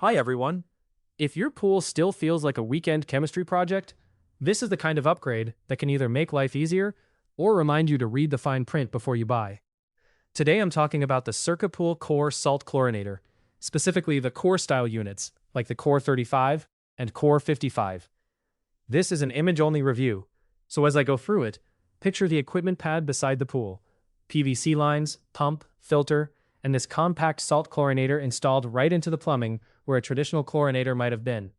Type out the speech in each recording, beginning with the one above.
Hi everyone. If your pool still feels like a weekend chemistry project, this is the kind of upgrade that can either make life easier or remind you to read the fine print before you buy. Today I'm talking about the CircuPool Core Salt Chlorinator, specifically the Core style units like the Core35 and Core55. This is an image-only review, so as I go through it, picture the equipment pad beside the pool, PVC lines, pump, filter, and this compact salt chlorinator installed right into the plumbing where a traditional chlorinator might have been.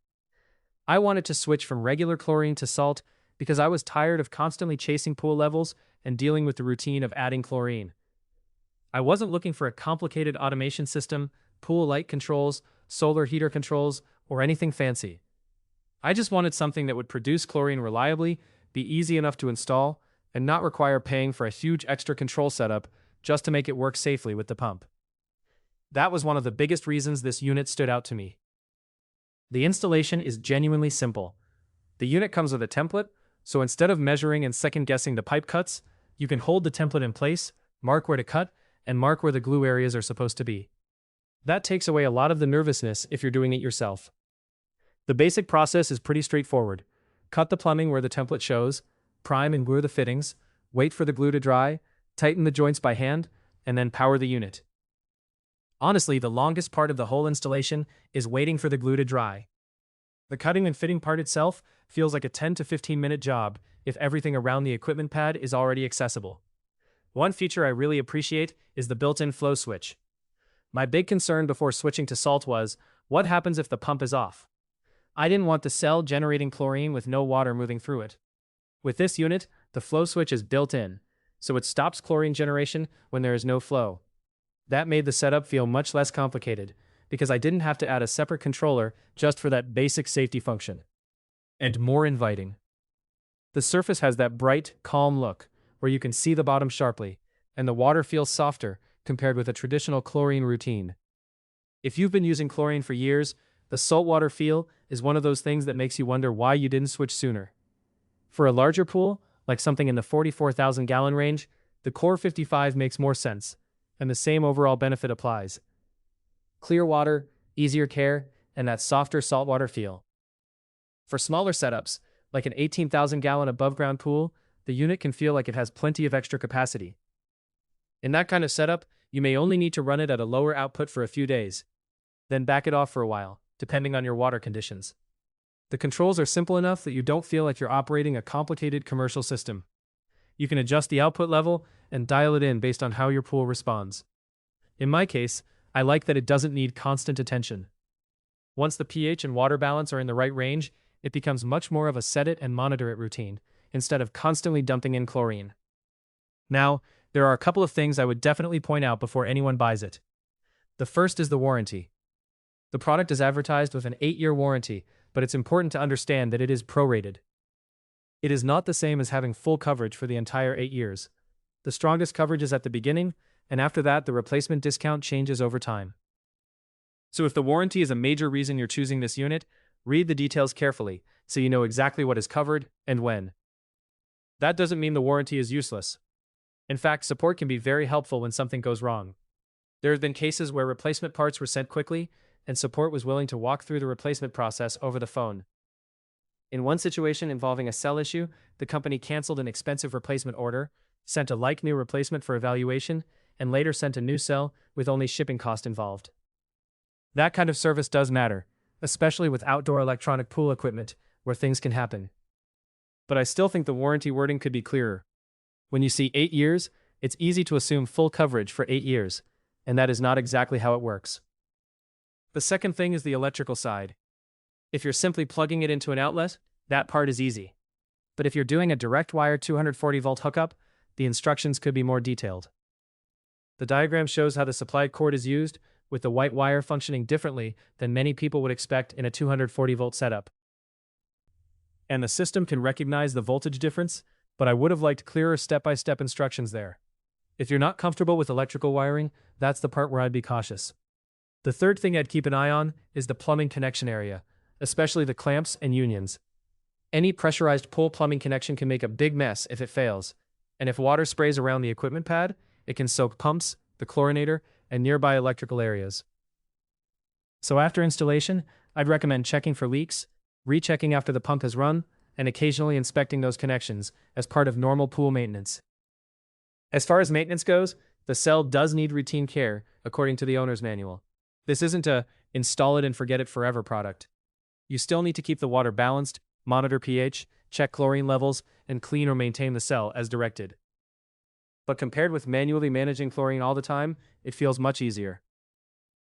I wanted to switch from regular chlorine to salt because I was tired of constantly chasing pool levels and dealing with the routine of adding chlorine. I wasn't looking for a complicated automation system, pool light controls, solar heater controls, or anything fancy. I just wanted something that would produce chlorine reliably, be easy enough to install, and not require paying for a huge extra control setup just to make it work safely with the pump. That was one of the biggest reasons this unit stood out to me. The installation is genuinely simple. The unit comes with a template, so instead of measuring and second-guessing the pipe cuts, you can hold the template in place, mark where to cut, and mark where the glue areas are supposed to be. That takes away a lot of the nervousness if you're doing it yourself. The basic process is pretty straightforward. Cut the plumbing where the template shows, prime and glue the fittings, wait for the glue to dry, tighten the joints by hand, and then power the unit. Honestly, the longest part of the whole installation is waiting for the glue to dry. The cutting and fitting part itself feels like a 10 to 15 minute job if everything around the equipment pad is already accessible. One feature I really appreciate is the built-in flow switch. My big concern before switching to salt was, what happens if the pump is off? I didn't want the cell generating chlorine with no water moving through it. With this unit, the flow switch is built in, so it stops chlorine generation when there is no flow. That made the setup feel much less complicated, because I didn't have to add a separate controller just for that basic safety function. And more inviting. The surface has that bright, calm look, where you can see the bottom sharply, and the water feels softer compared with a traditional chlorine routine. If you've been using chlorine for years, the saltwater feel is one of those things that makes you wonder why you didn't switch sooner. For a larger pool, like something in the 44,000 gallon range, the Core55 makes more sense, and the same overall benefit applies. Clear water, easier care, and that softer saltwater feel. For smaller setups, like an 18,000 gallon above-ground pool, the unit can feel like it has plenty of extra capacity. In that kind of setup, you may only need to run it at a lower output for a few days, then back it off for a while, depending on your water conditions. The controls are simple enough that you don't feel like you're operating a complicated commercial system. You can adjust the output level and dial it in based on how your pool responds. In my case, I like that it doesn't need constant attention. Once the pH and water balance are in the right range, it becomes much more of a set it and monitor it routine, instead of constantly dumping in chlorine. Now, there are a couple of things I would definitely point out before anyone buys it. The first is the warranty. The product is advertised with an 8-year warranty, but it's important to understand that it is prorated. It is not the same as having full coverage for the entire 8 years. The strongest coverage is at the beginning, and after that the replacement discount changes over time. So if the warranty is a major reason you're choosing this unit, read the details carefully so you know exactly what is covered and when. That doesn't mean the warranty is useless. In fact, support can be very helpful when something goes wrong. There have been cases where replacement parts were sent quickly, and support was willing to walk through the replacement process over the phone. In one situation involving a cell issue, the company canceled an expensive replacement order, sent a like-new replacement for evaluation, and later sent a new cell with only shipping cost involved. That kind of service does matter, especially with outdoor electronic pool equipment, where things can happen. But I still think the warranty wording could be clearer. When you see 8 years, it's easy to assume full coverage for 8 years, and that is not exactly how it works. The second thing is the electrical side. If you're simply plugging it into an outlet, that part is easy. But if you're doing a direct wire 240-volt hookup, the instructions could be more detailed. The diagram shows how the supplied cord is used, with the white wire functioning differently than many people would expect in a 240-volt setup. And the system can recognize the voltage difference, but I would have liked clearer step-by-step instructions there. If you're not comfortable with electrical wiring, that's the part where I'd be cautious. The third thing I'd keep an eye on is the plumbing connection area, especially the clamps and unions. Any pressurized pool plumbing connection can make a big mess if it fails, and if water sprays around the equipment pad, it can soak pumps, the chlorinator, and nearby electrical areas. So after installation, I'd recommend checking for leaks, rechecking after the pump has run, and occasionally inspecting those connections as part of normal pool maintenance. As far as maintenance goes, the cell does need routine care, according to the owner's manual. This isn't a install it and forget it forever product. You still need to keep the water balanced, monitor pH, check chlorine levels, and clean or maintain the cell as directed. But compared with manually managing chlorine all the time, it feels much easier.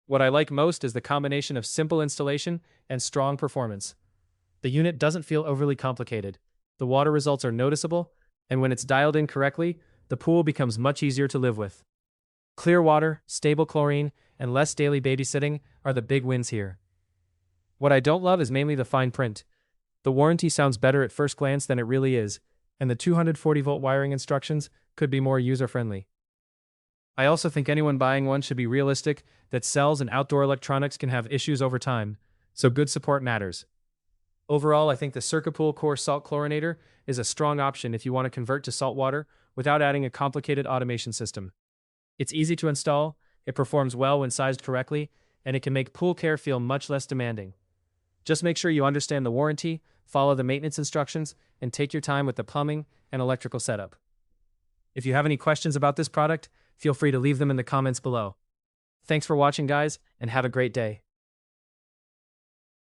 What I like most is the combination of simple installation and strong performance. The unit doesn't feel overly complicated, the water results are noticeable, and when it's dialed in correctly, the pool becomes much easier to live with. Clear water, stable chlorine, and less daily babysitting are the big wins here. What I don't love is mainly the fine print. The warranty sounds better at first glance than it really is, and the 240-volt wiring instructions could be more user-friendly. I also think anyone buying one should be realistic that cells and outdoor electronics can have issues over time, so good support matters. Overall, I think the CircuPool Core Salt Chlorinator is a strong option if you want to convert to saltwater without adding a complicated automation system. It's easy to install, it performs well when sized correctly, and it can make pool care feel much less demanding. Just make sure you understand the warranty, follow the maintenance instructions, and take your time with the plumbing and electrical setup. If you have any questions about this product, feel free to leave them in the comments below. Thanks for watching, guys, and have a great day.